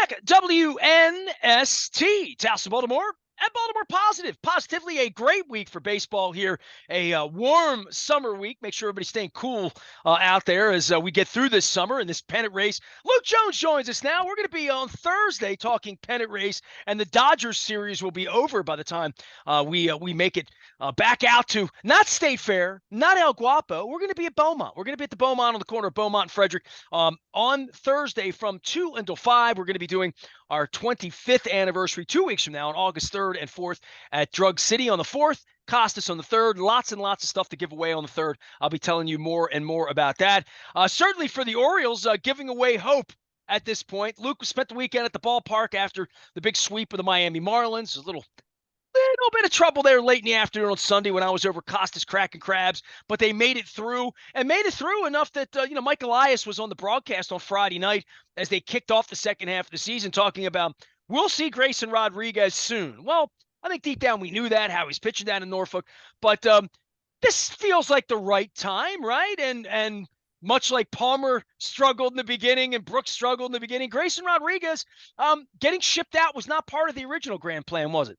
back. WNST, Towson, Baltimore, and Baltimore Positive. Positively a great week for baseball here. A warm summer week. Make sure everybody's staying cool out there as we get through this summer and this pennant race. Luke Jones joins us now. We're going to be on Thursday talking pennant race, and the Dodgers series will be over by the time we make it back out to not State Fair, not El Guapo. We're going to be at Beaumont. We're going to be at the Beaumont on the corner of Beaumont and Frederick on Thursday from 2 until 5. We're going to be doing our 25th anniversary 2 weeks from now on August 3rd and 4th at Drug City on the 4th. Costas on the 3rd. Lots and lots of stuff to give away on the 3rd. I'll be telling you more and more about that. Certainly for the Orioles, giving away hope at this point. Luke spent the weekend at the ballpark after the big sweep of the Miami Marlins. A little bit of trouble there late in the afternoon on Sunday when I was over Costas cracking crabs, but they made it through enough that, Mike Elias was on the broadcast on Friday night as they kicked off the second half of the season talking about, we'll see Grayson Rodriguez soon. Well, I think deep down we knew that, how he's pitching down in Norfolk, but this feels like the right time, right? And much like Palmer struggled in the beginning and Brooks struggled in the beginning, Grayson Rodriguez getting shipped out was not part of the original grand plan, was it?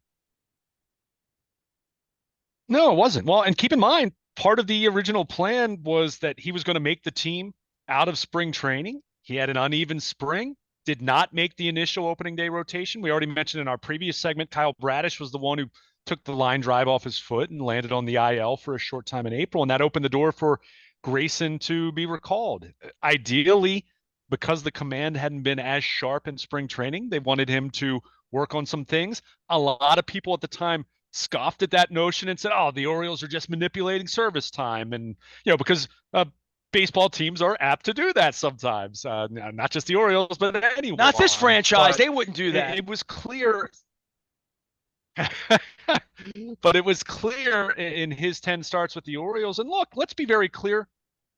No, it wasn't. Well, and keep in mind, part of the original plan was that he was going to make the team out of spring training. He had an uneven spring, did not make the initial opening day rotation. We already mentioned in our previous segment, Kyle Bradish was the one who took the line drive off his foot and landed on the IL for a short time in April. And that opened the door for Grayson to be recalled. Ideally, because the command hadn't been as sharp in spring training, they wanted him to work on some things. A lot of people at the time scoffed at that notion and said, oh, the Orioles are just manipulating service time. And, because baseball teams are apt to do that sometimes. Not just the Orioles, but anyone. Not this franchise. They wouldn't do that. It was clear. But it was clear in his 10 starts with the Orioles. And look, let's be very clear.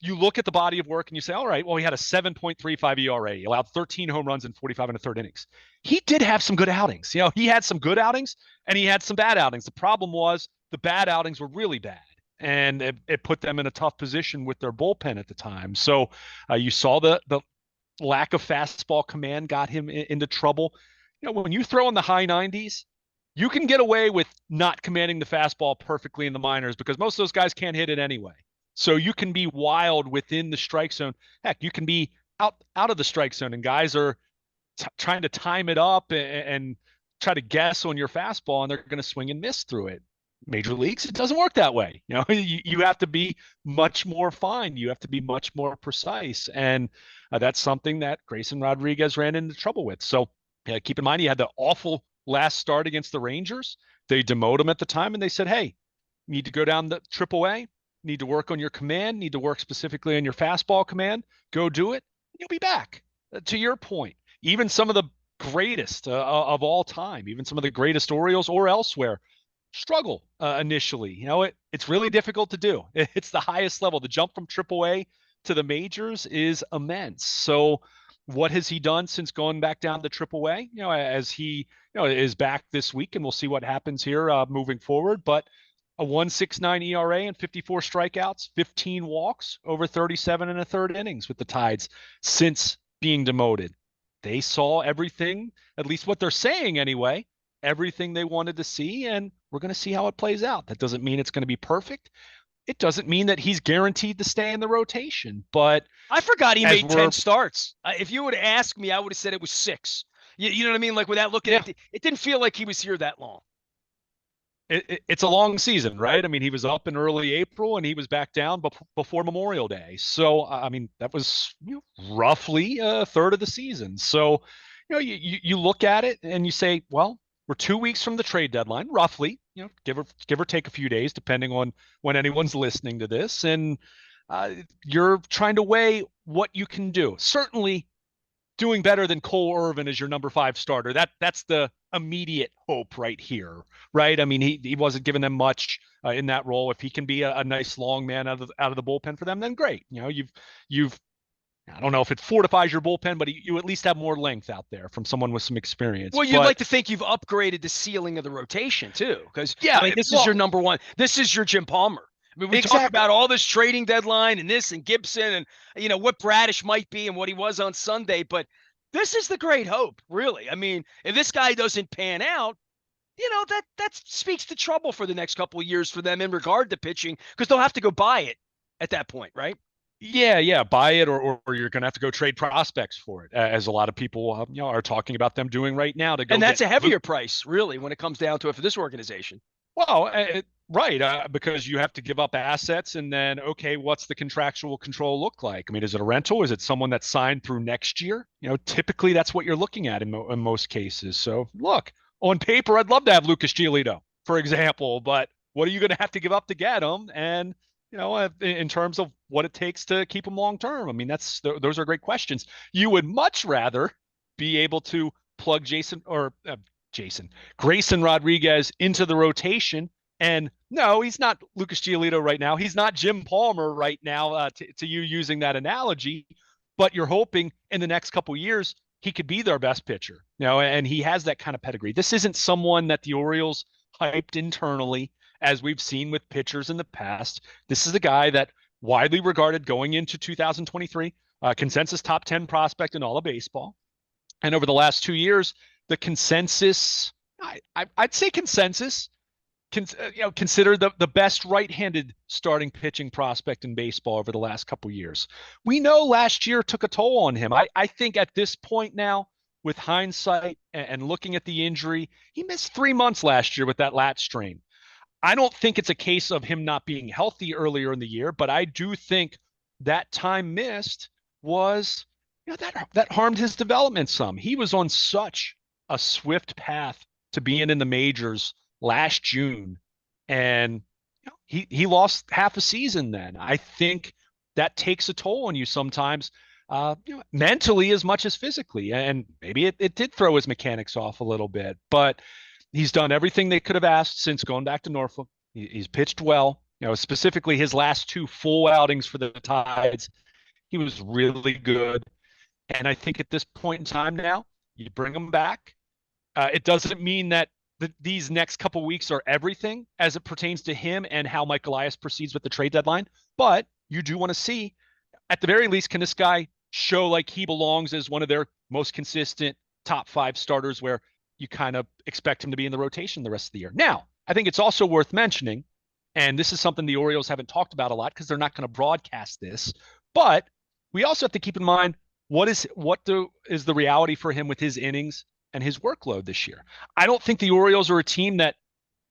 You look at the body of work and you say, all right, well, he had a 7.35 ERA. He allowed 13 home runs in 45 and a third innings. He did have some good outings. He had some good outings and he had some bad outings. The problem was the bad outings were really bad. And it put them in a tough position with their bullpen at the time. So you saw the lack of fastball command got him into trouble. When you throw in the high 90s, you can get away with not commanding the fastball perfectly in the minors because most of those guys can't hit it anyway. So you can be wild within the strike zone. Heck, you can be out of the strike zone, and guys are trying to time it up and try to guess on your fastball, and they're going to swing and miss through it. Major leagues, it doesn't work that way. You have to be much more fine. You have to be much more precise, and that's something that Grayson Rodriguez ran into trouble with. So keep in mind, he had the awful last start against the Rangers. They demoted him at the time, and they said, hey, you need to go down the AAA. Need to work on your command, need to work specifically on your fastball command, go do it, you'll be back. To your point, even some of the greatest of all time, even some of the greatest Orioles or elsewhere, struggle initially. It's really difficult to do. It's the highest level. The jump from AAA to the majors is immense. So what has he done since going back down to AAA? As he is back this week, and we'll see what happens here moving forward. But a 1.69 ERA and 54 strikeouts, 15 walks over 37 and a third innings with the Tides since being demoted. They saw everything, at least what they're saying anyway, everything they wanted to see, and we're going to see how it plays out. That doesn't mean it's going to be perfect. It doesn't mean that he's guaranteed to stay in the rotation, but I forgot he made 10 starts. If you would have asked me, I would have said it was 6. You know what I mean? Like without looking at it didn't feel like he was here that long. It's a long season, right? I mean, he was up in early April and he was back down before Memorial Day. So, I mean, that was roughly a third of the season. So, you look at it and you say, well, we're 2 weeks from the trade deadline, roughly, give or take a few days, depending on when anyone's listening to this. And you're trying to weigh what you can do. Certainly doing better than Cole Irvin as your number 5 starter. That's the immediate hope right here, right? I mean, he wasn't giving them much in that role. If he can be a nice long man out of the bullpen for them, then great. You've I don't know if it fortifies your bullpen, but you at least have more length out there from someone with some experience. Well, you'd like to think you've upgraded the ceiling of the rotation too, because this is your number one. This is your Jim Palmer. I mean, we talk about all this trading deadline and this and Gibson and what Bradish might be and what he was on Sunday, but This is the great hope, really. I mean, if this guy doesn't pan out, that speaks to trouble for the next couple of years for them in regard to pitching, because they'll have to go buy it at that point, right? Yeah, buy it, or you're going to have to go trade prospects for it, as a lot of people are talking about them doing right now to go And that's get a heavier price, really, when it comes down to it for this organization. Well, right, because you have to give up assets, and then okay, what's the contractual control look like? I mean, is it a rental? Is it someone that's signed through next year? Typically that's what you're looking at in most cases. So look, on paper, I'd love to have Lucas Giolito, for example, but what are you going to have to give up to get him? And in terms of what it takes to keep him long term, I mean, those are great questions. You would much rather be able to plug Grayson Rodriguez into the rotation. And no, he's not Lucas Giolito right now. He's not Jim Palmer right now, to you using that analogy. But you're hoping in the next couple of years he could be their best pitcher, and he has that kind of pedigree. This isn't someone that the Orioles hyped internally, as we've seen with pitchers in the past. This is a guy that widely regarded going into 2023, consensus top 10 prospect in all of baseball. And over the last 2 years, the consensus, I'd say consensus, consider the best right-handed starting pitching prospect in baseball over the last couple of years. We know last year took a toll on him. I think at this point now, with hindsight and looking at the injury, he missed 3 months last year with that lat strain. I don't think it's a case of him not being healthy earlier in the year, but I do think that time missed was that harmed his development some. He was on such a swift path to being in the majors last June, and he lost half a season then. I think that takes a toll on you sometimes, mentally as much as physically, and maybe it did throw his mechanics off a little bit, but he's done everything they could have asked since going back to Norfolk. He's pitched well, specifically his last 2 full outings for the Tides. He was really good. And I think at this point in time now, you bring him back. It doesn't mean that these next couple weeks are everything as it pertains to him and how Mike Elias proceeds with the trade deadline. But you do want to see, at the very least, can this guy show like he belongs as one of their most consistent top 5 starters where you kind of expect him to be in the rotation the rest of the year. Now, I think it's also worth mentioning, and this is something the Orioles haven't talked about a lot because they're not going to broadcast this, but we also have to keep in mind what is the reality for him with his innings and his workload this year. I don't think the Orioles are a team that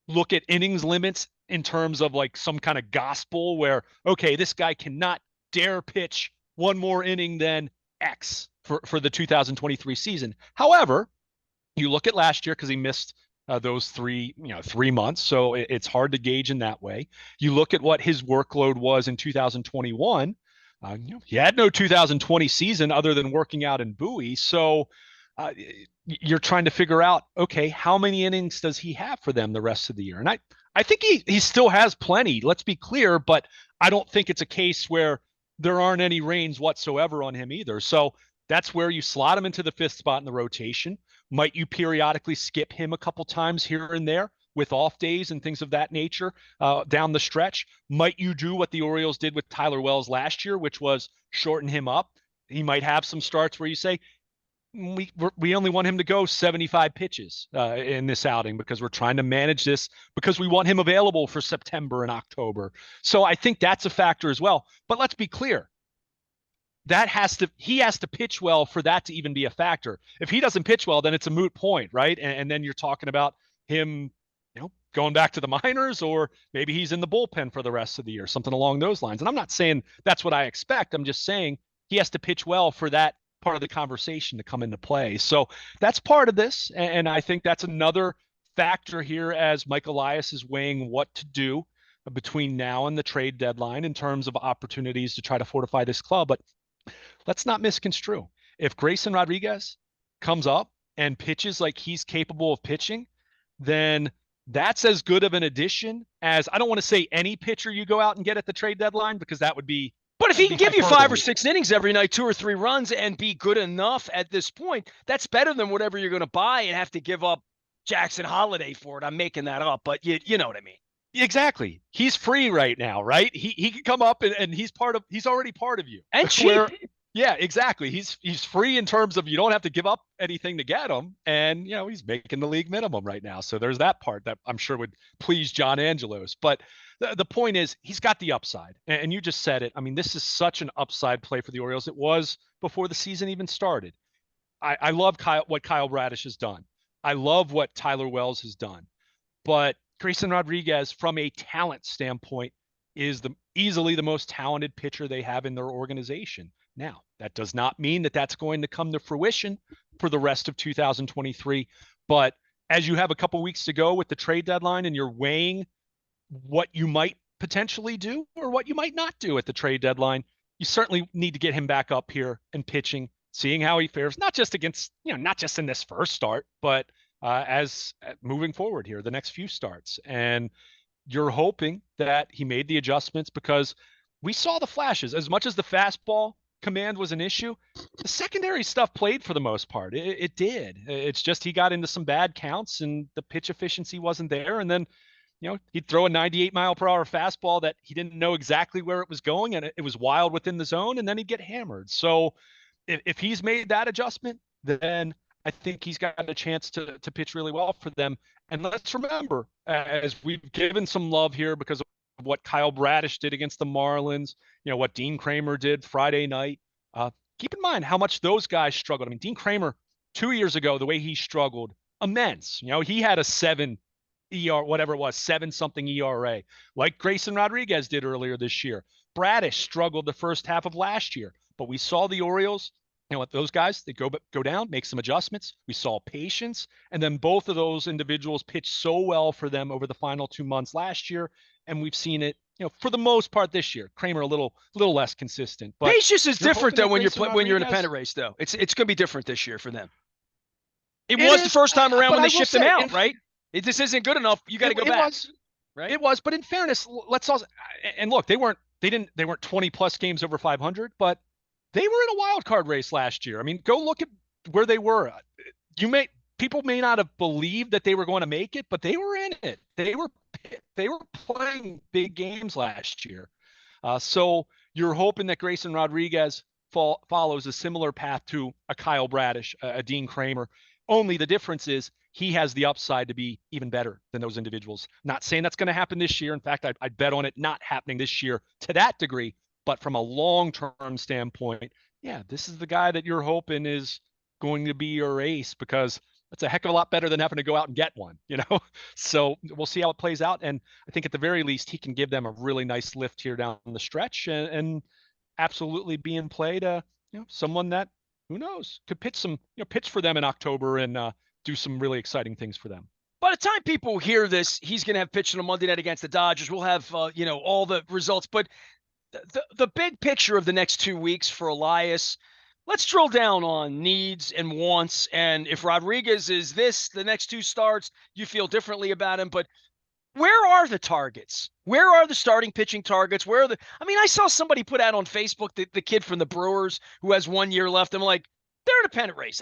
look at innings limits in terms of like some kind of gospel where, okay, this guy cannot dare pitch one more inning than X for the 2023 season. However, you look at last year because he missed those 3 months, so it's hard to gauge in that way. You look at what his workload was in 2021. He had no 2020 season other than working out in Bowie. So you're trying to figure out, okay, how many innings does he have for them the rest of the year? And I think he still has plenty, let's be clear, but I don't think it's a case where there aren't any reins whatsoever on him either. So that's where you slot him into the 5th spot in the rotation. Might you periodically skip him a couple times here and there with off days and things of that nature down the stretch? Might you do what the Orioles did with Tyler Wells last year, which was shorten him up? He might have some starts where you say, we only want him to go 75 pitches in this outing because we're trying to manage this because we want him available for September and October. So I think that's a factor as well. But let's be clear. He has to pitch well for that to even be a factor. If he doesn't pitch well, then it's a moot point, right? And then you're talking about him, going back to the minors, or maybe he's in the bullpen for the rest of the year, something along those lines. And I'm not saying that's what I expect. I'm just saying he has to pitch well for that part of the conversation to come into play. So that's part of this. And I think that's another factor here as Mike Elias is weighing what to do between now and the trade deadline in terms of opportunities to try to fortify this club. But let's not misconstrue. If Grayson Rodriguez comes up and pitches like he's capable of pitching, then that's as good of an addition as, I don't want to say any pitcher you go out and get at the trade deadline, because that would be. But if he can give you 5 or 6 innings every night, 2 or 3 runs, and be good enough at this point, that's better than whatever you're going to buy and have to give up Jackson Holiday for it. I'm making that up, but you know what I mean. Exactly. He's free right now, right? He can come up and he's already part of you. And cheap. Yeah, exactly. He's free in terms of you don't have to give up anything to get him, and he's making the league minimum right now. So there's that part that I'm sure would please John Angelos. But the point is he's got the upside, and you just said it. I mean, this is such an upside play for the Orioles. It was before the season even started. I love what Kyle Bradish has done. I love what Tyler Wells has done. But Grayson Rodriguez, from a talent standpoint, is easily the most talented pitcher they have in their organization. Now, that does not mean that that's going to come to fruition for the rest of 2023. But as you have a couple weeks to go with the trade deadline and you're weighing what you might potentially do or what you might not do at the trade deadline, you certainly need to get him back up here and pitching, seeing how he fares, not just against, not just in this first start, but as moving forward here, the next few starts. And you're hoping that he made the adjustments because we saw the flashes. As much as the fastball command was an issue, the secondary stuff played for the most part. It did. It's just he got into some bad counts and the pitch efficiency wasn't there. And then, he'd throw a 98-mile-per-hour fastball that he didn't know exactly where it was going, and it was wild within the zone, and then he'd get hammered. So if he's made that adjustment, then I think he's got a chance to pitch really well for them. And let's remember, as we've given some love here because of what Kyle Bradish did against the Marlins, what Dean Kramer did Friday night, keep in mind how much those guys struggled. I mean, Dean Kramer 2 years ago, the way he struggled, immense. He had a 7 whatever it was, 7-something ERA, like Grayson Rodriguez did earlier this year. Bradish struggled the first half of last year, but we saw the Orioles, what those guys, they go down, make some adjustments. We saw patience, and then both of those individuals pitched so well for them over the final 2 months last year, and we've seen it, for the most part this year. Kramer a little less consistent, but patience is different though when you're in a pennant race though. It's going to be different this year for them. It was the first time around when they shipped him out, right? This isn't good enough. You got to go back. Right? It was, but in fairness, let's also and look, they weren't 20 plus games over 500, but they were in a wild card race last year. I mean, go look at where they were. People may not have believed that they were going to make it, but they were in it. They were playing big games last year. So you're hoping that Grayson Rodriguez follows a similar path to a Kyle Bradish, a Dean Kramer. Only the difference is he has the upside to be even better than those individuals. Not saying that's going to happen this year. In fact, I'd bet on it not happening this year to that degree. But from a long-term standpoint, yeah, this is the guy that you're hoping is going to be your ace because that's a heck of a lot better than having to go out and get one, So we'll see how it plays out. And I think at the very least, he can give them a really nice lift here down the stretch and absolutely be in play to, someone that, who knows, could pitch for them in October and do some really exciting things for them. By the time people hear this, he's going to have pitched on a Monday night against the Dodgers. We'll have, all the results. But the big picture of the next 2 weeks for Elias, let's drill down on needs and wants. And if Rodriguez is the next 2 starts, you feel differently about him. But where are the targets? Where are the starting pitching targets? I saw somebody put out on Facebook the kid from the Brewers who has 1 year left. I'm like, they're in a pennant race.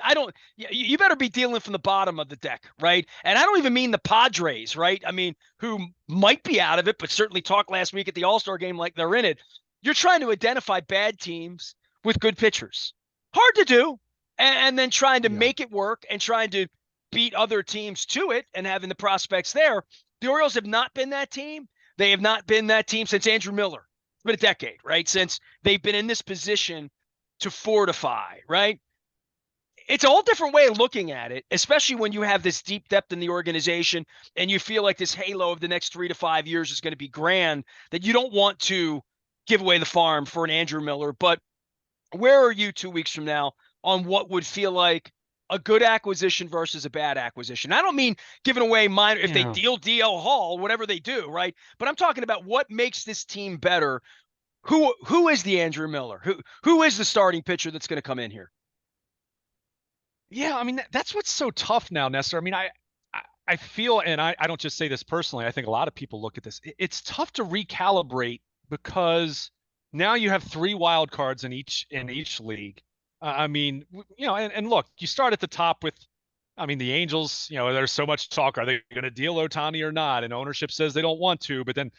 You better be dealing from the bottom of the deck, right? And I don't even mean the Padres, right? I mean, who might be out of it, but certainly talked last week at the All-Star game like they're in it. You're trying to identify bad teams with good pitchers. Hard to do. And then trying to make it work and trying to beat other teams to it and having the prospects there. The Orioles have not been that team. They have not been that team since Andrew Miller. It's been a decade, right? Since they've been in this position to fortify, right? It's a whole different way of looking at it, especially when you have this deep depth in the organization and you feel like this halo of the next 3 to 5 years is going to be grand, that you don't want to give away the farm for an Andrew Miller. But where are you 2 weeks from now on what would feel like a good acquisition versus a bad acquisition? I don't mean giving away minor if they deal DL Hall, whatever they do, right? But I'm talking about what makes this team better. Who is the Andrew Miller? Who is the starting pitcher that's going to come in here? Yeah, I mean, that's what's so tough now, Nestor. I mean, I feel, and I don't just say this personally, I think a lot of people look at this. It's tough to recalibrate because now you have 3 wild cards in each league. And look, you start at the top with, the Angels, there's so much talk. Are they going to deal Ohtani or not? And ownership says they don't want to. But then,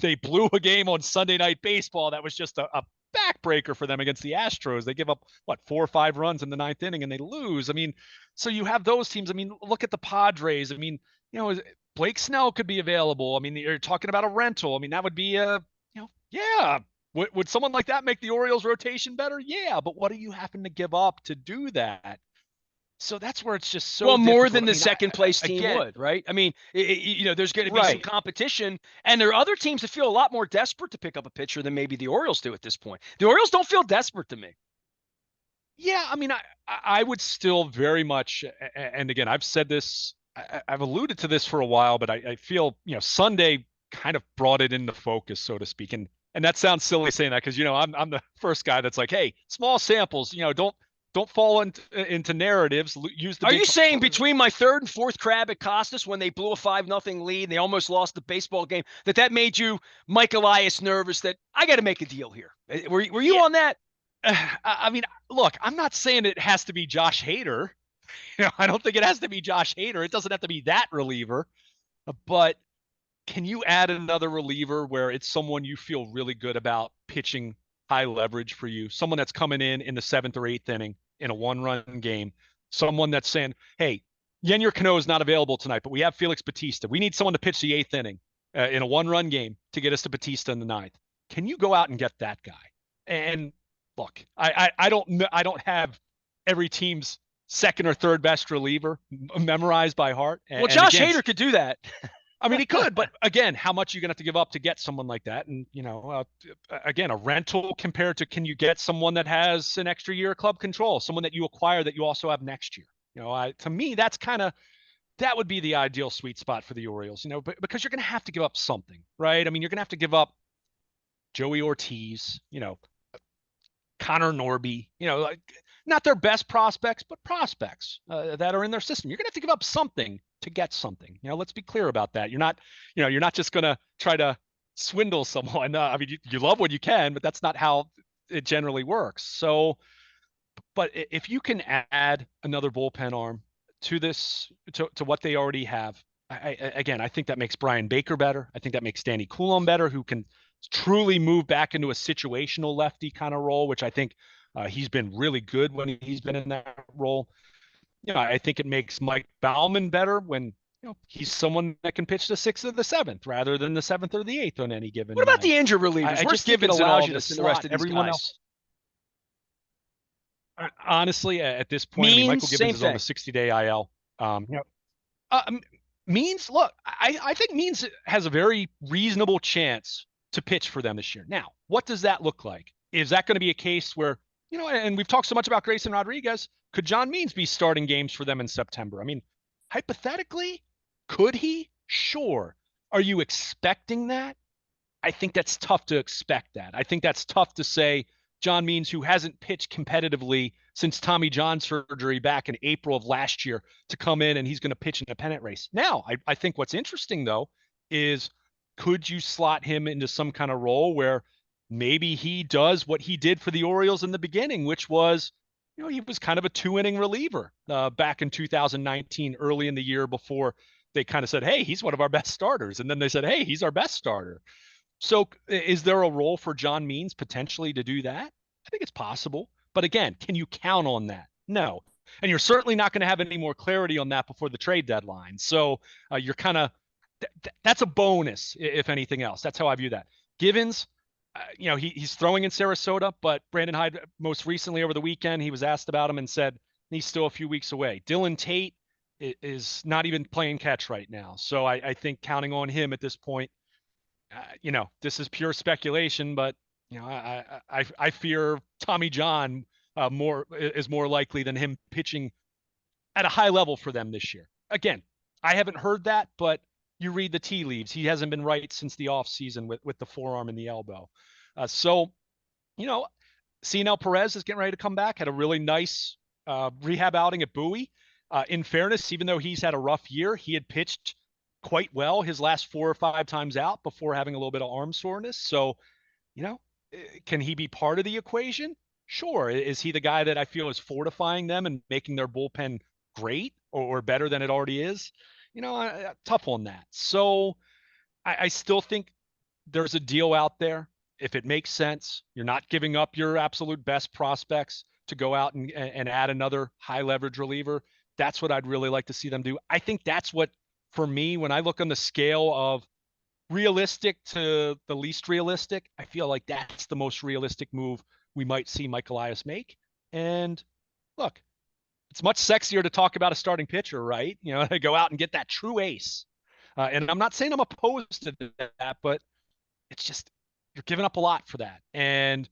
they blew a game on Sunday Night Baseball that was just a backbreaker for them against the Astros. They give up, 4 or 5 runs in the 9th inning and they lose. I mean, so you have those teams. I mean, look at the Padres. I mean, Blake Snell could be available. I mean, you're talking about a rental. I mean, that would be yeah. Would someone like that make the Orioles rotation better? Yeah, but what are you having to give up to do that? So that's where it's just so well, more difficult. than the second place team would, right? I mean, there's going to be some competition, and there are other teams that feel a lot more desperate to pick up a pitcher than maybe the Orioles do at this point. The Orioles don't feel desperate to me. Yeah, I mean, I would still very much, and again, I've said this, I've alluded to this for a while, but I feel, Sunday kind of brought it into focus, so to speak. And that sounds silly saying that because, I'm the first guy that's like, hey, small samples, don't fall into narratives. Use the. Are you saying between my third and fourth crab at Costas when they blew a 5-0 lead and they almost lost the baseball game, that made you, Mike Elias, nervous that I got to make a deal here? Were you on that? I mean, look, I'm not saying it has to be Josh Hader. I don't think it has to be Josh Hader. It doesn't have to be that reliever. But can you add another reliever where it's someone you feel really good about pitching high leverage for you? Someone that's coming in the 7th or 8th inning in a 1-run game. Someone that's saying, hey, Yennier Cano is not available tonight, but we have Felix Bautista. We need someone to pitch the 8th inning in a 1-run game to get us to Bautista in the 9th. Can you go out and get that guy? And look, I don't have every team's second or third best reliever memorized by heart. Well, Josh Hader could do that. I mean, he could, but again, how much are you going to have to give up to get someone like that? And, again, a rental compared to, can you get someone that has an extra year of club control, someone that you acquire that you also have next year? To me, that's that would be the ideal sweet spot for the Orioles, because you're going to have to give up something, right? I mean, you're going to have to give up Joey Ortiz, Connor Norby, not their best prospects, but prospects that are in their system. You're going to have to give up something to get something. Let's be clear about that. You're not just going to try to swindle someone. I mean, you love what you can, but that's not how it generally works. So, but if you can add another bullpen arm to this, to what they already have, I think that makes Brian Baker better. I think that makes Danny Coulomb better, who can truly move back into a situational lefty kind of role, which I think he's been really good when he's been in that role. I think it makes Mike Baumann better when he's someone that can pitch the 6th or the 7th rather than the 7th or the 8th on any given. What about the injured relievers? I just give it allows you to slot the rest of everyone else. Honestly, at this point, Michael Gibbons is on the 60-day IL. Means, look, I think Means has a very reasonable chance to pitch for them this year. Now, what does that look like? Is that going to be a case where, and we've talked so much about Grayson Rodriguez, could John Means be starting games for them in September? I mean, hypothetically, could he? Sure. Are you expecting that? I think that's tough to expect that. I think that's tough to say John Means, who hasn't pitched competitively since Tommy John surgery back in April of last year, to come in and he's going to pitch in a pennant race. Now, I think what's interesting, though, is could you slot him into some kind of role where maybe he does what he did for the Orioles in the beginning, which was, he was kind of a 2-inning reliever back in 2019, early in the year, before they kind of said, hey, he's one of our best starters. And then they said, hey, he's our best starter. So is there a role for John Means potentially to do that? I think it's possible. But again, can you count on that? No. And you're certainly not going to have any more clarity on that before the trade deadline. So you're kind of, that's a bonus, if anything else. That's how I view that. Givens, he's throwing in Sarasota, but Brandon Hyde, most recently over the weekend, he was asked about him and said he's still a few weeks away. Dylan Tate is not even playing catch right now. So I think counting on him at this point, this is pure speculation, but I fear Tommy John is more likely than him pitching at a high level for them this year. Again, I haven't heard that, but you read the tea leaves. He hasn't been right since the offseason with the forearm and the elbow. So, Cionel Perez is getting ready to come back. Had a really nice rehab outing at Bowie. In fairness, even though he's had a rough year, he had pitched quite well his last 4 or 5 times out before having a little bit of arm soreness. So, can he be part of the equation? Sure. Is he the guy that I feel is fortifying them and making their bullpen great or better than it already is? Tough on that. So I still think there's a deal out there. if it makes sense, you're not giving up your absolute best prospects to go out and add another high leverage reliever. That's what I'd really like to see them do. I think that's what, for me, when I look on the scale of realistic to the least realistic, I feel like that's the most realistic move we might see Mike Elias make. And look, it's much sexier to talk about a starting pitcher, right? To go out and get that true ace. And I'm not saying I'm opposed to that, but it's just, you're giving up a lot for that. And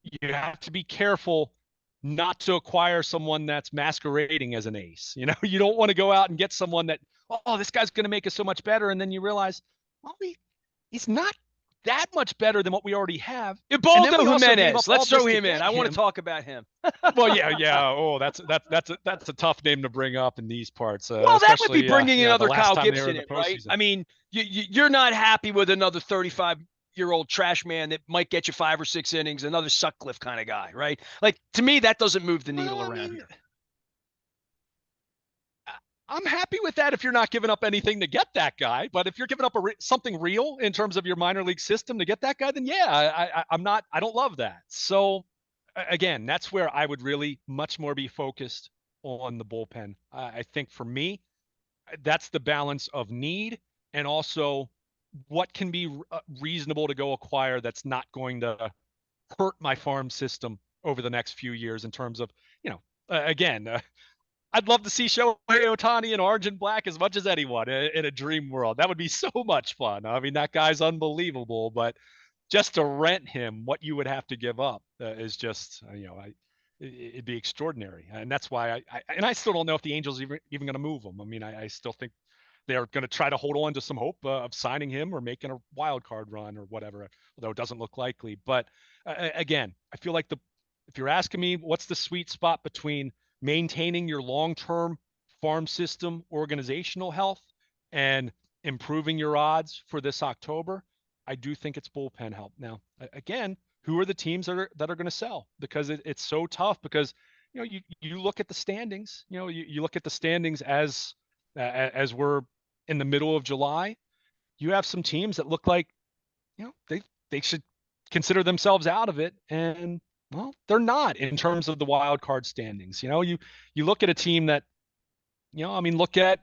you have to be careful not to acquire someone that's masquerading as an ace. You don't want to go out and get someone that, oh, this guy's going to make us so much better. And then you realize, well, he's not that much better than what we already have. Ubaldo Jimenez. Let's throw him in. I want to talk about him. Well, yeah. Oh, that's a tough name to bring up in these parts. Well, that would be bringing another Kyle Gibson in, right? I mean, you're not happy with another 35-year-old trash man that might get you 5 or 6 innings, another Sutcliffe kind of guy, right? Like, to me, that doesn't move the needle around here. I'm happy with that if you're not giving up anything to get that guy. But if you're giving up something real in terms of your minor league system to get that guy, then yeah, I don't love that. So again, that's where I would really much more be focused on the bullpen. I think for me, that's the balance of need and also what can be reasonable to go acquire that's not going to hurt my farm system over the next few years in terms of, again, I'd love to see Shohei Ohtani in orange and black as much as anyone in a dream world. That would be so much fun. I mean, that guy's unbelievable, but just to rent him, what you would have to give up is just, it'd be extraordinary. And that's why I still don't know if the Angels even going to move him. I mean, I still think they're going to try to hold on to some hope of signing him or making a wild card run or whatever, although it doesn't look likely. But again, I feel like if you're asking me what's the sweet spot between maintaining your long-term farm system organizational health and improving your odds for this October, I do think it's bullpen help. Now, again, who are the teams that are going to sell? Because it's so tough because, you look at the standings, you look at the standings as we're in the middle of July, you have some teams that look like, they should consider themselves out of it. And well, they're not in terms of the wild card standings. You look at a team that, look at,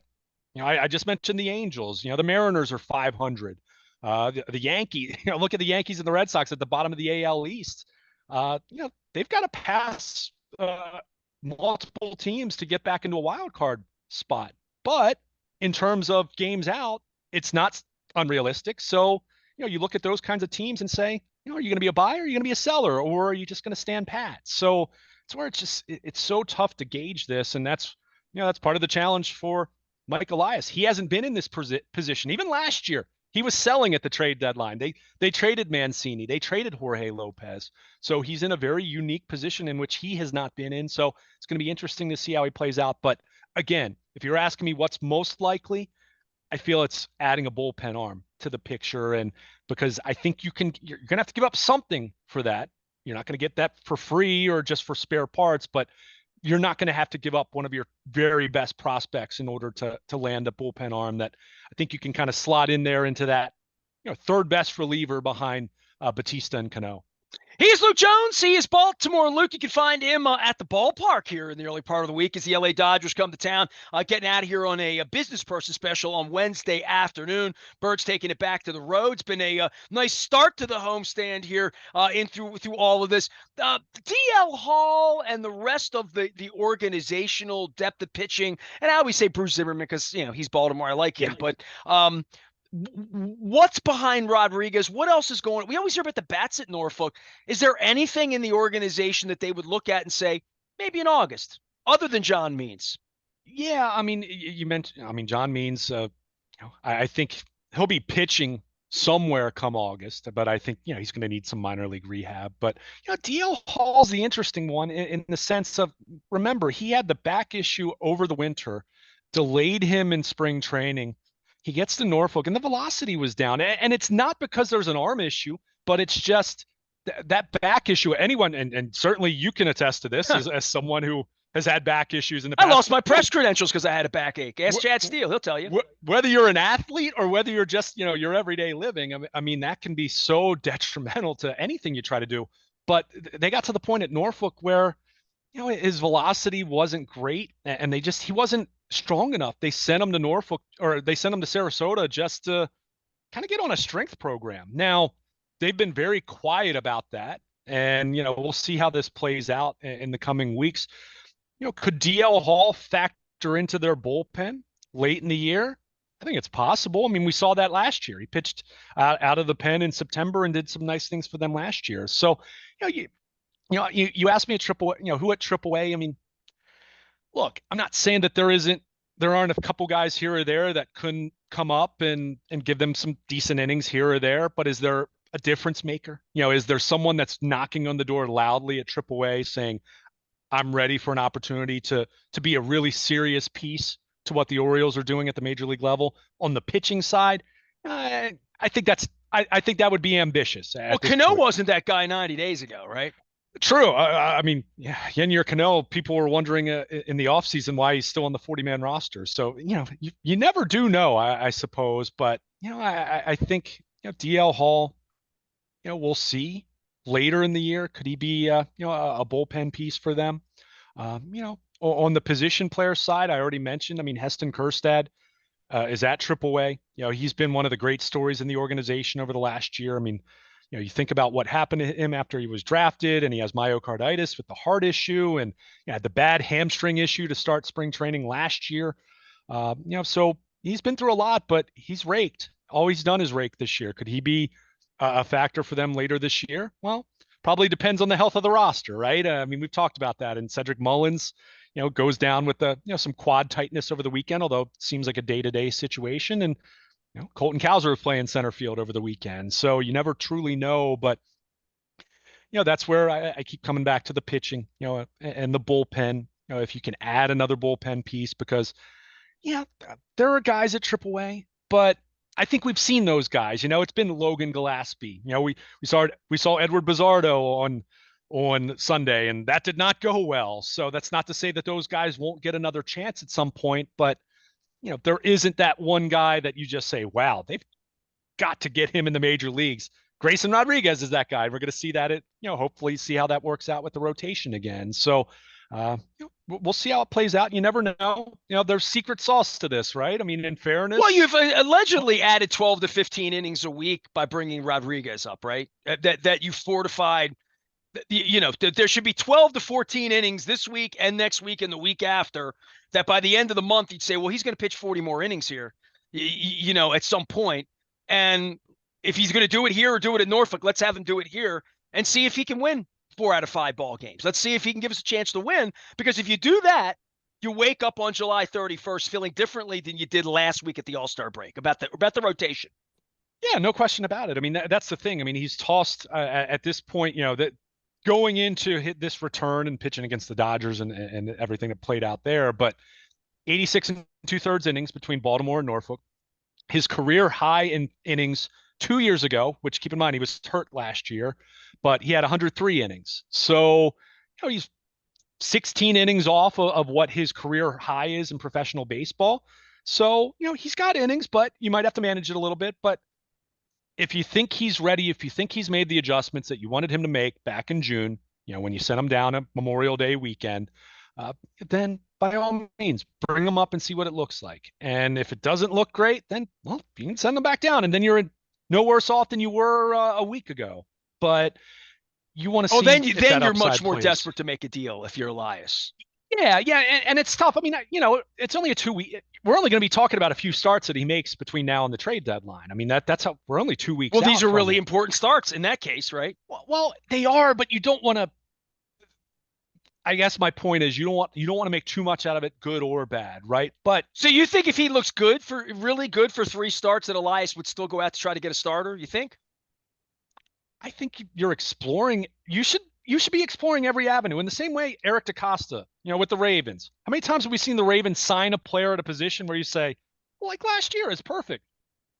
I just mentioned the Angels. The Mariners are 500. The Yankees, look at the Yankees and the Red Sox at the bottom of the AL East. They've got to pass multiple teams to get back into a wild card spot. But in terms of games out, it's not unrealistic. So, you look at those kinds of teams and say, are you going to be a buyer? Are you going to be a seller? Or are you just going to stand pat? So it's where it's so tough to gauge this. And that's part of the challenge for Mike Elias. He hasn't been in this position. Even last year, he was selling at the trade deadline. They traded Mancini. They traded Jorge Lopez. So he's in a very unique position in which he has not been in. So it's going to be interesting to see how he plays out. But again, if you're asking me what's most likely, I feel it's adding a bullpen arm to the picture. And because I think you're going to have to give up something for that. You're not going to get that for free or just for spare parts, but you're not going to have to give up one of your very best prospects in order to land a bullpen arm that I think you can kind of slot in there into that, third best reliever behind Batista and Cano. He is Luke Jones. He is Baltimore. Luke, you can find him at the ballpark here in the early part of the week as the LA Dodgers come to town, getting out of here on a business person special on Wednesday afternoon. Birds taking it back to the road. It's been a nice start to the homestand here through all of this. DL Hall and the rest of the organizational depth of pitching, and I always say Bruce Zimmerman because he's Baltimore. I like him, but what's behind Rodriguez? What else is going on? We always hear about the bats at Norfolk. Is there anything in the organization that they would look at and say, maybe in August, other than John Means? Yeah, I mean, you mentioned, John Means, I think he'll be pitching somewhere come August, but I think, he's going to need some minor league rehab. But, DL Hall's the interesting one in the sense of, remember, he had the back issue over the winter, delayed him in spring training. He gets to Norfolk and the velocity was down. And it's not because there's an arm issue, but it's just that back issue. Anyone, and certainly you can attest to this as someone who has had back issues in the I past. lost my press credentials because I had a backache. Ask Chad Steele; he'll tell you. Whether you're an athlete or whether you're just your everyday living, I mean that can be so detrimental to anything you try to do. But they got to the point at Norfolk where his velocity wasn't great, and he wasn't strong enough. They sent him to Norfolk, or they sent him to Sarasota just to kind of get on a strength program. Now, they've been very quiet about that, and we'll see how this plays out in the coming weeks. Could DL Hall factor into their bullpen late in the year? I think it's possible. I mean, we saw that last year. He pitched out of the pen in September and did some nice things for them last year. So, you asked me at AAA, who at AAA? I mean, look, I'm not saying that there aren't a couple guys here or there that couldn't come up and give them some decent innings here or there, but is there a difference maker? Is there someone that's knocking on the door loudly at AAA saying, I'm ready for an opportunity to be a really serious piece to what the Orioles are doing at the major league level on the pitching side? I think that would be ambitious. Well, Cano wasn't that guy 90 days ago, right? True. I mean, yeah, Yennier Cano, people were wondering in the offseason why he's still on the 40-man roster. So, you never do know, I suppose. But, I think, DL Hall, we'll see later in the year. Could he be, a bullpen piece for them? On the position player side, I already mentioned, I mean, Heston Kjerstad is at AAA. He's been one of the great stories in the organization over the last year. I mean, you think about what happened to him after he was drafted, and he has myocarditis with the heart issue, and had the bad hamstring issue to start spring training last year. So he's been through a lot, but he's raked. All he's done is rake this year. Could he be a factor for them later this year? Well, probably depends on the health of the roster, right? I mean, we've talked about that. And Cedric Mullins, goes down with some quad tightness over the weekend, although it seems like a day-to-day situation. And Colton Cowser was playing center field over the weekend. So you never truly know, but that's where I keep coming back to the pitching, and the bullpen, if you can add another bullpen piece, because there are guys at AAA, but I think we've seen those guys. It's been Logan Gillespie. We saw Edward Bizardo on Sunday, and that did not go well. So that's not to say that those guys won't get another chance at some point, but there isn't that one guy that you just say, wow, they've got to get him in the major leagues. Grayson Rodriguez is that guy. We're going to see that hopefully see how that works out with the rotation again. So we'll see how it plays out. You never know. There's secret sauce to this, right? I mean, in fairness. Well, you've allegedly added 12 to 15 innings a week by bringing Rodriguez up, right? That you fortified. There should be 12 to 14 innings this week and next week and the week after, that by the end of the month, you'd say, well, he's going to pitch 40 more innings here, at some point. And if he's going to do it here or do it at Norfolk, let's have him do it here and see if he can win 4 out of 5 ball games. Let's see if he can give us a chance to win, because if you do that, you wake up on July 31st feeling differently than you did last week at the All-Star break about the rotation. Yeah, no question about it. I mean, that's the thing. I mean, he's tossed at this point, that going into this return and pitching against the Dodgers and everything that played out there, but 86 and 2/3 innings between Baltimore and Norfolk. His career high in innings 2 years ago, which keep in mind he was hurt last year, but he had 103 innings. So, he's 16 innings off of what his career high is in professional baseball. So, he's got innings, but you might have to manage it a little bit. But if you think he's ready, if you think he's made the adjustments that you wanted him to make back in June, when you sent him down at Memorial Day weekend, then by all means, bring him up and see what it looks like. And if it doesn't look great, then, well, you can send him back down, and then you're no worse off than you were a week ago. But you want to see. Then you're much more desperate to make a deal if you're Elias. Yeah, and it's tough. I mean, it's only a 2 week. We're only going to be talking about a few starts that he makes between now and the trade deadline. I mean, that's how we're only 2 weeks. Well, these are really important starts in that case, right? Well, they are, but you don't want to. I guess my point is you don't want to make too much out of it, good or bad, right? But so you think if he looks really good for 3 starts, that Elias would still go out to try to get a starter? You think? I think you're exploring. You should be exploring every avenue in the same way Eric DaCosta, with the Ravens. How many times have we seen the Ravens sign a player at a position where you say, well, like last year is perfect.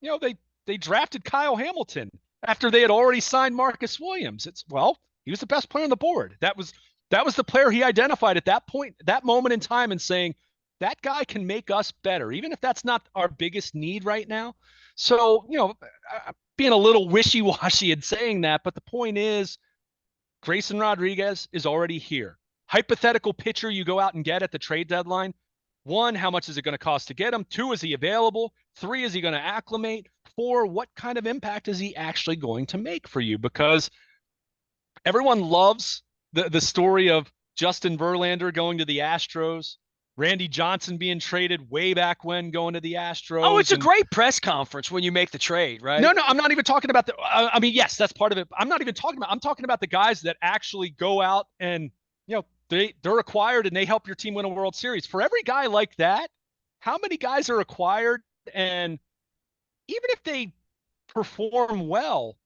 They drafted Kyle Hamilton after they had already signed Marcus Williams. He was the best player on the board. That That was the player he identified at that point, that moment in time, and saying, that guy can make us better, even if that's not our biggest need right now. So, being a little wishy-washy in saying that, but the point is, Grayson Rodriguez is already here. Hypothetical pitcher you go out and get at the trade deadline. One, how much is it going to cost to get him? Two, is he available? Three, is he going to acclimate? Four, what kind of impact is he actually going to make for you? Because everyone loves the story of Justin Verlander going to the Astros, Randy Johnson being traded way back when going to the Astros. Oh, it's a great press conference when you make the trade, right? No, I'm not even talking about I mean, yes, that's part of it. I'm talking about the guys that actually go out and, they're acquired and they help your team win a World Series. For every guy like that, how many guys are acquired? And even if they perform well,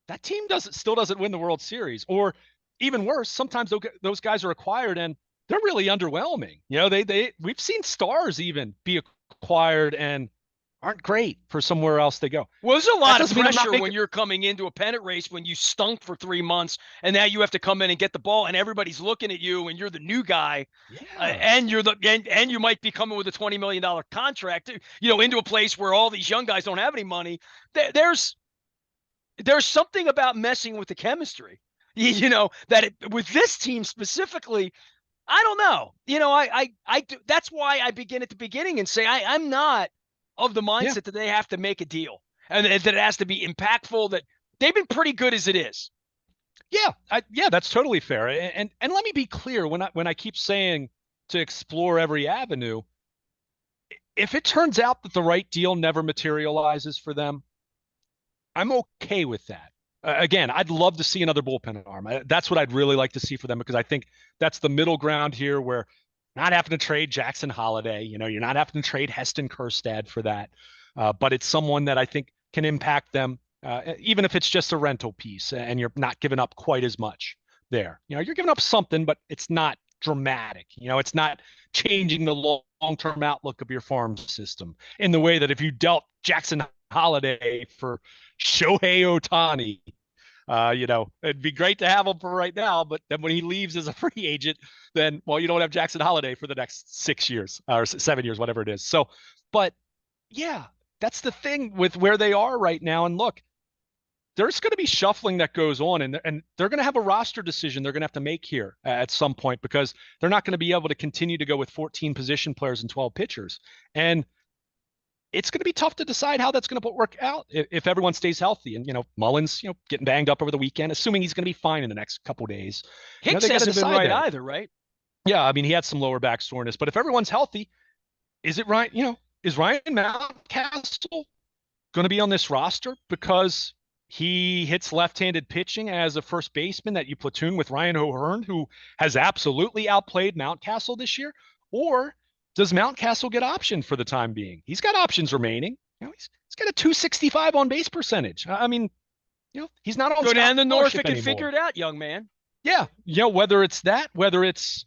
that team still doesn't win the World Series. Or even worse, sometimes those guys are acquired and they're really underwhelming. We've seen stars even be acquired and aren't great for somewhere else they go. Well, there's a lot of pressure when you're coming into a pennant race when you stunk for 3 months and now you have to come in and get the ball and everybody's looking at you and you're the new guy. Yeah. And you might be coming with a $20 million contract, into a place where all these young guys don't have any money. There's something about messing with the chemistry, with this team specifically. I don't know. That's why I begin at the beginning and say I'm not of the mindset that they have to make a deal and that it has to be impactful, that they've been pretty good as it is. Yeah, that's totally fair. And let me be clear, when I keep saying to explore every avenue, if it turns out that the right deal never materializes for them, I'm okay with that. Again, I'd love to see another bullpen arm. That's what I'd really like to see for them, because I think that's the middle ground here, where not having to trade Jackson Holiday, you're not having to trade Heston Kjerstad for that. But it's someone that I think can impact them, even if it's just a rental piece and you're not giving up quite as much there. You're giving up something, but it's not dramatic. It's not changing the long-term outlook of your farm system in the way that if you dealt Jackson Holiday for Shohei Ohtani, it'd be great to have him for right now, but then when he leaves as a free agent, then, well, you don't have Jackson Holiday for the next 6 years or 7 years, whatever it is. So, but yeah, that's the thing with where they are right now. And look, there's going to be shuffling that goes on, and they're going to have a roster decision they're going to have to make here at some point, because they're not going to be able to continue to go with 14 position players and 12 pitchers. And it's going to be tough to decide how that's going to work out if everyone stays healthy. And, Mullins, getting banged up over the weekend, assuming he's going to be fine in the next couple of days. Hicks hasn't been right either, right? Yeah, I mean, he had some lower back soreness, but if everyone's healthy, is Ryan Mountcastle going to be on this roster because he hits left-handed pitching as a first baseman that you platoon with Ryan O'Hearn, who has absolutely outplayed Mountcastle this year? Or does Mountcastle get optioned for the time being? He's got options remaining. He's got a 265 on base percentage. I mean, he's not on. Go down to Norfolk and figure it out, young man. Yeah, whether it's that, whether it's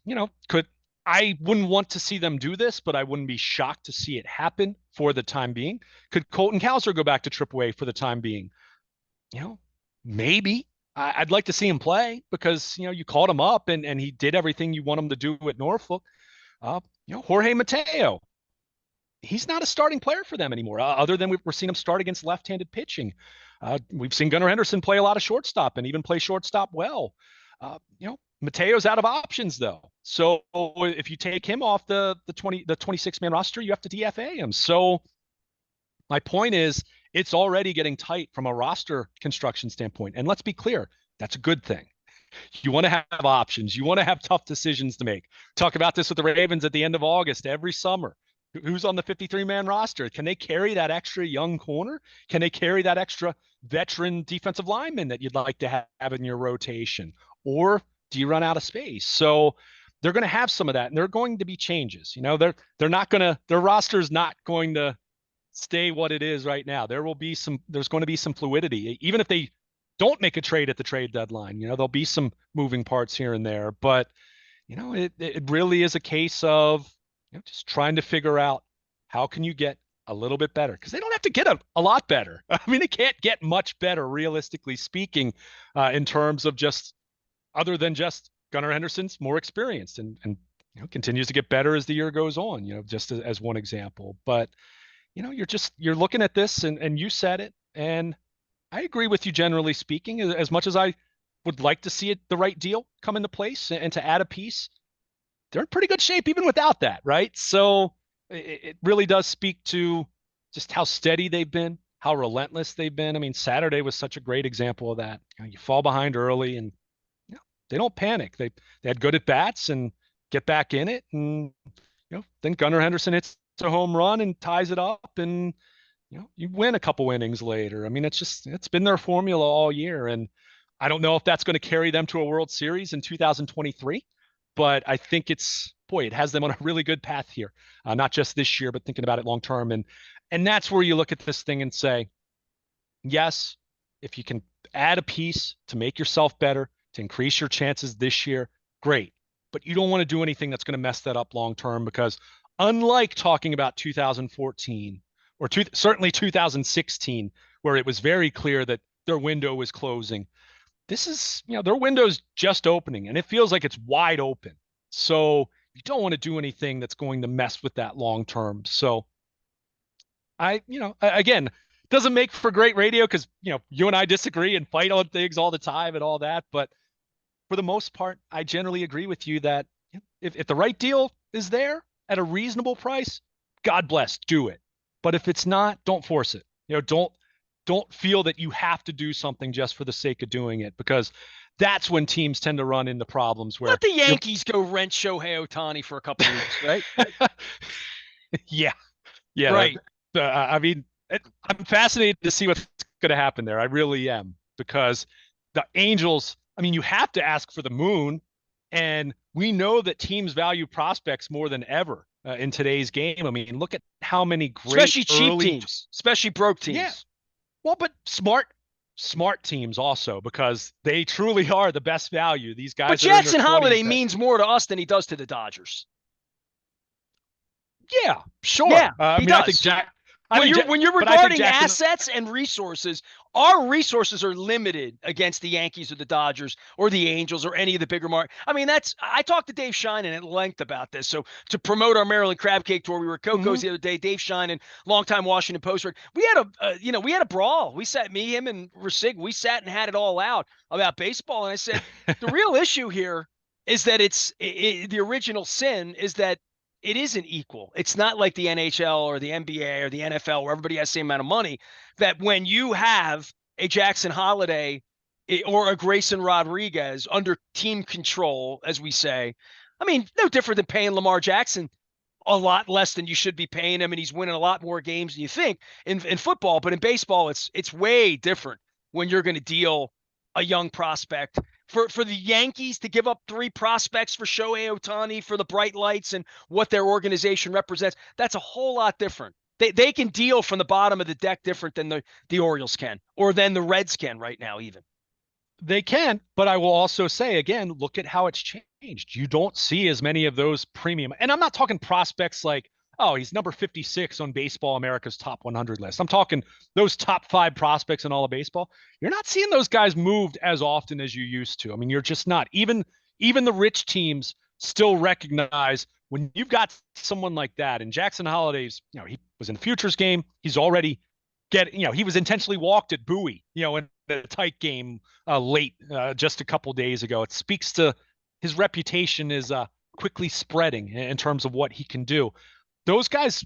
I wouldn't want to see them do this, but I wouldn't be shocked to see it happen for the time being. Could Colton Cowser go back to AAA for the time being? Maybe. I'd like to see him play, because you called him up and he did everything you want him to do at Norfolk. Jorge Mateo, he's not a starting player for them anymore, other than we're seeing him start against left-handed pitching. We've seen Gunnar Henderson play a lot of shortstop and even play shortstop well. Mateo's out of options though. So if you take him off the 26-man roster, you have to DFA him. So my point is, it's already getting tight from a roster construction standpoint. And let's be clear, that's a good thing. You want to have options. You want to have tough decisions to make. Talk about this with the Ravens at the end of August every summer. Who's on the 53-man roster? Can they carry that extra young corner? Can they carry that extra veteran defensive lineman that you'd like to have in your rotation? Or do you run out of space? So they're going to have some of that, and there are going to be changes. They're not going to, their roster's not going to stay what it is right now. There's going to be some fluidity, even if they don't make a trade at the trade deadline. There'll be some moving parts here and there, but it really is a case of just trying to figure out how can you get a little bit better, because they don't have to get a lot better. I mean, they can't get much better, realistically speaking, in terms of just other than just Gunnar Henderson's more experienced and continues to get better as the year goes on, just as one example. But, you're looking at this and you said it. And I agree with you, generally speaking, as much as I would like to see the right deal come into place and to add a piece. They're in pretty good shape even without that, right? So it really does speak to just how steady they've been, how relentless they've been. I mean, Saturday was such a great example of that. You fall behind early and they don't panic. They had good at bats and get back in it, and then Gunnar Henderson hits a home run and ties it up, and you win a couple innings later. I mean, it's been their formula all year, and I don't know if that's going to carry them to a World Series in 2023, but I think it has them on a really good path here, not just this year, but thinking about it long term, and that's where you look at this thing and say, yes, if you can add a piece to make yourself better, to increase your chances this year, great. But you don't want to do anything that's going to mess that up long term, because unlike talking about 2014 or certainly 2016, where it was very clear that their window was closing, this is, their window's just opening and it feels like it's wide open. So you don't want to do anything that's going to mess with that long term. So again, doesn't make for great radio because, you and I disagree and fight on things all the time and all that. But for the most part, I generally agree with you that if the right deal is there at a reasonable price, God bless, do it. But if it's not, don't force it. Don't feel that you have to do something just for the sake of doing it, because that's when teams tend to run into problems where let the Yankees go rent Shohei Ohtani for a couple of weeks, right? Yeah. Right. I mean, I'm fascinated to see what's going to happen there. I really am, because the Angels, I mean, you have to ask for the moon, and we know that teams value prospects more than ever in today's game. I mean, look at how many great especially cheap teams, especially broke teams. Yeah. Well, but smart teams also, because they truly are the best value. These guys. But Jackson Holiday means more to us than he does to the Dodgers. Yeah, sure. Yeah, I mean, does. I think Jack. When you're regarding assets and resources, our resources are limited against the Yankees or the Dodgers or the Angels or any of the bigger market. I mean, I talked to Dave Sheinin at length about this. So to promote our Maryland Crab Cake tour, we were at Coco's the other day. Dave Sheinin, longtime Washington Post. We had a brawl. We sat, me, him, and Rasig. We sat and had it all out about baseball. And I said, the real issue here is that the original sin is that it isn't equal. It's not like the NHL or the NBA or the NFL where everybody has the same amount of money, that when you have a Jackson Holiday or a Grayson Rodriguez under team control, as we say, I mean, no different than paying Lamar Jackson a lot less than you should be paying him, and he's winning a lot more games than you think in football. But in baseball, it's way different when you're going to deal a young prospect. For the Yankees to give up 3 prospects for Shohei Ohtani for the bright lights and what their organization represents, that's a whole lot different. They can deal from the bottom of the deck different than the Orioles can, or than the Reds can right now even. They can, but I will also say, again, look at how it's changed. You don't see as many of those premium, and I'm not talking prospects like, oh, he's number 56 on Baseball America's top 100 list. I'm talking those top 5 prospects in all of baseball. You're not seeing those guys moved as often as you used to. I mean, you're just not. Even the rich teams still recognize when you've got someone like that. And Jackson Holiday's, he was in the futures game. He's already he was intentionally walked at Bowie, in the tight game late just a couple days ago. It speaks to his reputation is quickly spreading in terms of what he can do. Those guys,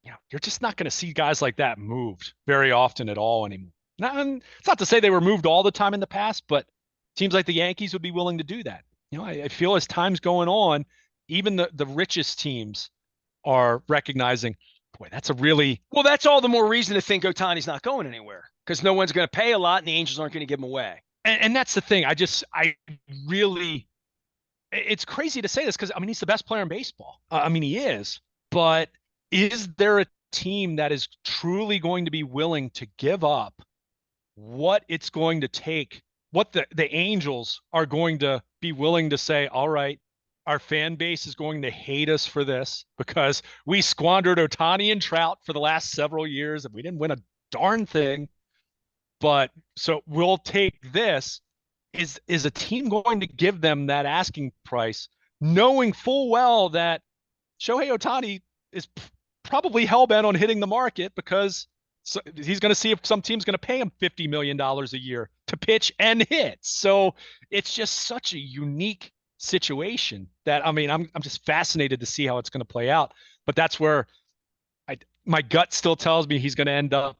you're just not going to see guys like that moved very often at all anymore. It's not to say they were moved all the time in the past, but teams like the Yankees would be willing to do that. I feel as time's going on, even the richest teams are recognizing, boy, that's that's all the more reason to think Ohtani's not going anywhere, because no one's going to pay a lot and the Angels aren't going to give him away. And that's the thing. It's crazy to say this because, I mean, he's the best player in baseball. I mean, he is. But is there a team that is truly going to be willing to give up what it's going to take, what the Angels are going to be willing to say, all right, our fan base is going to hate us for this because we squandered Ohtani and Trout for the last several years and we didn't win a darn thing. But so we'll take this. is a team going to give them that asking price, knowing full well that Shohei Ohtani is probably hell-bent on hitting the market because he's going to see if some team's going to pay him $50 million a year to pitch and hit. So it's just such a unique situation that, I mean, I'm just fascinated to see how it's going to play out. But that's where my gut still tells me he's going to end up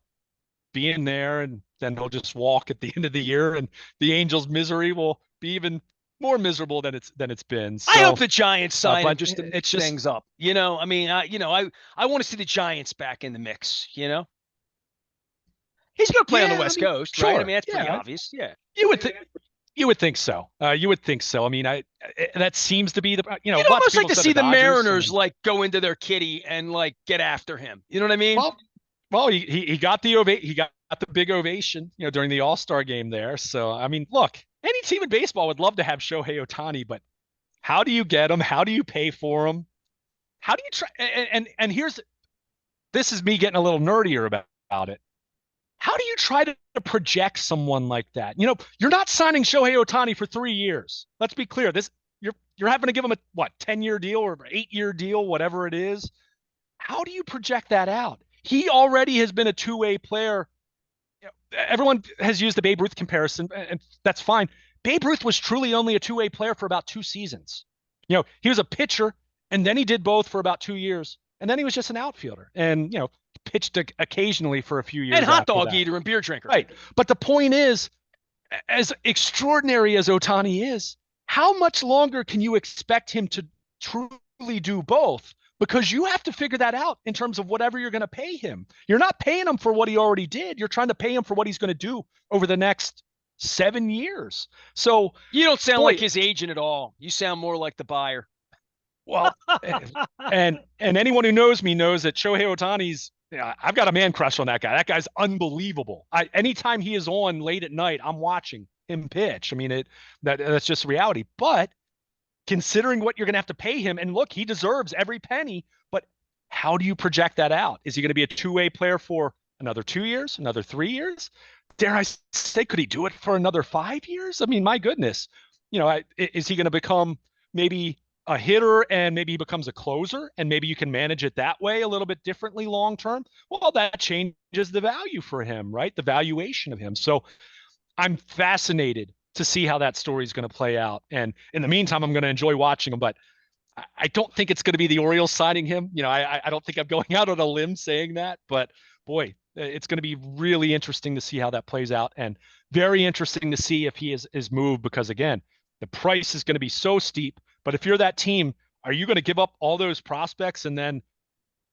being there, and then he'll just walk at the end of the year, and the Angels' misery will be even more miserable than it's been. So, I hope the Giants sign him just to it's mix things up. I mean, I want to see the Giants back in the mix. He's going to play on the West Coast, sure, right? I mean, that's pretty obvious. Yeah, you would think. You would think so. You would think so. I mean, that seems to be the You'd almost like to see the Mariners like go into their kitty and like get after him. You know what I mean? Well, he got the big ovation, during the All-Star game there. So I mean, look, any team in baseball would love to have Shohei Ohtani, but how do you get him? How do you pay for him? How do you try? And this is me getting a little nerdier about it. How do you try to project someone like that? You're not signing Shohei Ohtani for 3 years. Let's be clear. You're having to give him a 10-year deal or 8-year deal, whatever it is. How do you project that out? He already has been a two-way player. Everyone has used the Babe Ruth comparison, and that's fine. Babe Ruth was truly only a two-way player for about 2 seasons. He was a pitcher, and then he did both for about 2 years, and then he was just an outfielder. And pitched occasionally for a few years. And hot dog eater and beer drinker. Right. But the point is, as extraordinary as Ohtani is, how much longer can you expect him to truly do both? Because you have to figure that out in terms of whatever you're going to pay him. You're not paying him for what he already did. You're trying to pay him for what he's going to do over the next 7 years. So you don't sound like his agent at all. You sound more like the buyer. Well, and anyone who knows me knows that Shohei Ohtani's, I've got a man crush on that guy. That guy's unbelievable. Anytime he is on late at night, I'm watching him pitch. I mean, that's just reality. But considering what you're going to have to pay him, and look, he deserves every penny, but how do you project that out? Is he going to be a two-way player for another 2 years, another 3 years? Dare I say, could he do it for another 5 years? I mean, my goodness, is he going to become maybe a hitter and maybe he becomes a closer and maybe you can manage it that way a little bit differently long term? Well, that changes the value for him, right? The valuation of him. So I'm fascinated to see how that story is going to play out. And in the meantime, I'm going to enjoy watching him, but I don't think it's going to be the Orioles signing him. I don't think I'm going out on a limb saying that, but boy, it's going to be really interesting to see how that plays out, and very interesting to see if he is moved, because again, the price is going to be so steep. But if you're that team, are you going to give up all those prospects and then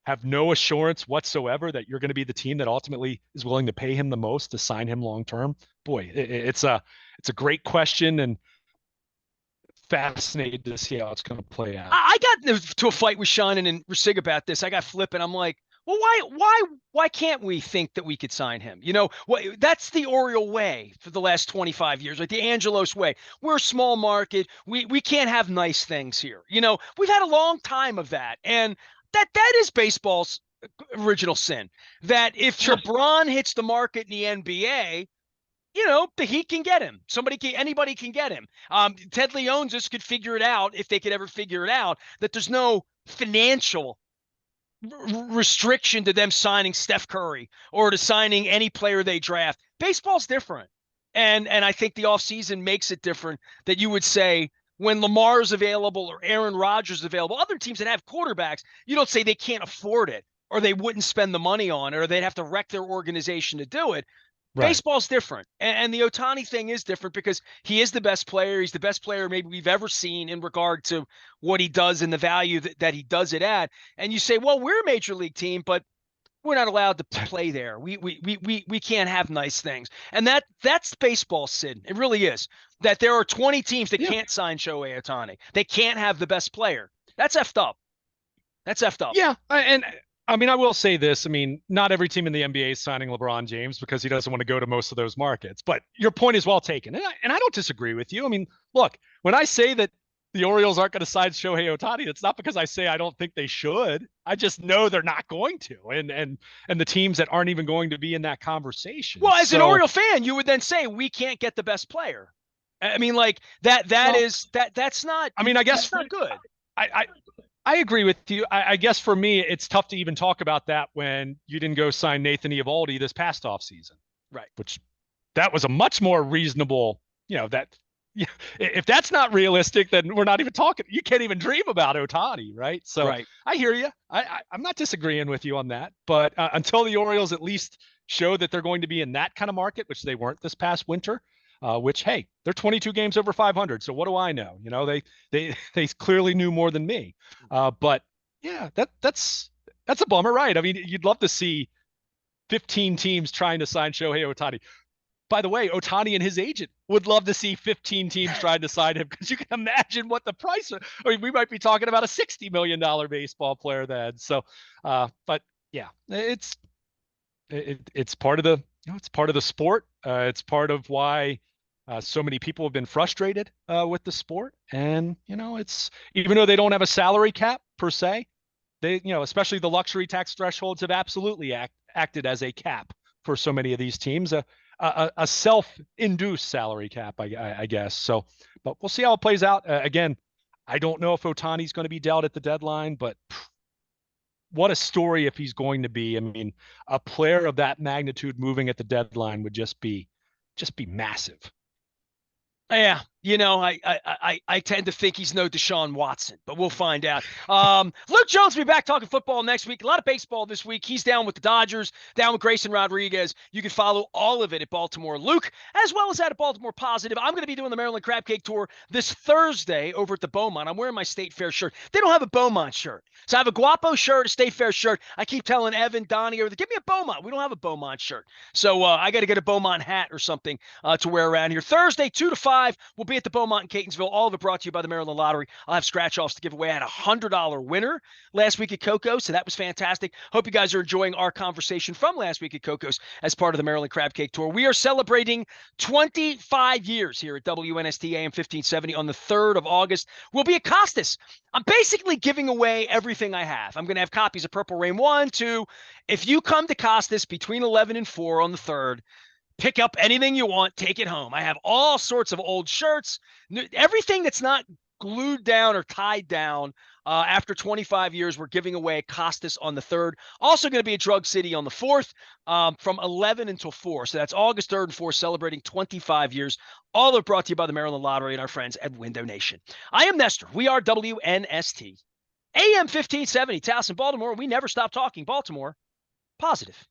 have no assurance whatsoever that you're going to be the team that ultimately is willing to pay him the most to sign him long term? Boy, it's a great question, and fascinated to see how it's going to play out. I got into a fight with Shannon and Rasig about this. I got flipping. I'm like, well, why can't we think that we could sign him? That's the Oriole way for the last 25 years, like the Angelos way. We're a small market. We can't have nice things here. We've had a long time of that. And that is baseball's original sin, that if LeBron hits the market in the NBA, the Heat can get him. Anybody can get him. Ted Leonsis could figure it out, if they could ever figure it out, that there's no financial restriction to them signing Steph Curry or to signing any player they draft. Baseball's different. And I think the offseason makes it different, that you would say when Lamar's available or Aaron Rodgers is available, other teams that have quarterbacks, you don't say they can't afford it or they wouldn't spend the money on it or they'd have to wreck their organization to do it. Right. Baseball's different. And the Ohtani thing is different because he is the best player. He's the best player maybe we've ever seen in regard to what he does and the value that he does it at. And you say, well, we're a major league team, but we're not allowed to play there. We can't have nice things. And that's baseball, Sid. It really is. That there are 20 teams that can't sign Shohei Ohtani. They can't have the best player. That's effed up. Yeah. And I mean, I will say this. I mean, not every team in the NBA is signing LeBron James because he doesn't want to go to most of those markets. But your point is well taken. And I don't disagree with you. I mean, look, when I say that the Orioles aren't going to sign Shohei Ohtani, it's not because I say I don't think they should. I just know they're not going to. And the teams that aren't even going to be in that conversation. Well, as an Oriole fan, you would then say we can't get the best player. I mean, like that Well, is that's not I mean, I guess that's not good. I I agree with you. I guess for me, it's tough to even talk about that when you didn't go sign Nathan Eovaldi this past offseason, Right. which that was a much more reasonable, that if that's not realistic, then we're not even talking. You can't even dream about Ohtani, right? So Right. I hear you. I'm not disagreeing with you on that, but until the Orioles at least show that they're going to be in that kind of market, which they weren't this past winter, which hey, they're 22 games over 500. So what do I know? They clearly knew more than me. But yeah, that's a bummer, right? I mean, you'd love to see 15 teams trying to sign Shohei Ohtani. By the way, Ohtani and his agent would love to see 15 teams trying to sign him because you can imagine what the price. I mean, we might be talking about a $60 million baseball player then. So, but yeah, it's part of the it's part of the sport. It's part of why so many people have been frustrated with the sport. And it's even though they don't have a salary cap per se, they especially the luxury tax thresholds have absolutely acted as a cap for so many of these teams. A self-induced salary cap, I guess. So, but we'll see how it plays out. Again, I don't know if Ohtani's going to be dealt at the deadline, but what a story if he's going to be. I mean, a player of that magnitude moving at the deadline would just be massive. Yeah, I tend to think he's no Deshaun Watson, but we'll find out. Luke Jones will be back talking football next week. A lot of baseball this week. He's down with the Dodgers, down with Grayson Rodriguez. You can follow all of it at Baltimore Luke, as well as at Baltimore Positive. I'm going to be doing the Maryland Crab Cake Tour this Thursday over at the Beaumont. I'm wearing my State Fair shirt. They don't have a Beaumont shirt. So I have a Guapo shirt, a State Fair shirt. I keep telling Evan, Donnie, give me a Beaumont. We don't have a Beaumont shirt. So I got to get a Beaumont hat or something to wear around here. Thursday, 2 to 5. We'll be at the Beaumont in Catonsville. All of it brought to you by the Maryland Lottery. I'll have scratch-offs to give away. I had a $100 winner last week at Coco's, so that was fantastic. Hope you guys are enjoying our conversation from last week at Coco's as part of the Maryland Crab Cake Tour. We are celebrating 25 years here at WNST AM 1570 on the 3rd of August. We'll be at Costas. I'm basically giving away everything I have. I'm going to have copies of Purple Rain 1, 2. If you come to Costas between 11 and 4 on the 3rd, pick up anything you want, take it home. I have all sorts of old shirts, everything that's not glued down or tied down. After 25 years, we're giving away at Costas on the 3rd. Also going to be at Drug City on the 4th from 11 until 4. So that's August 3rd and 4th, celebrating 25 years. All are brought to you by the Maryland Lottery and our friends at Window Nation. I am Nestor. We are WNST. AM 1570, Towson, Baltimore. We never stop talking Baltimore. Positive.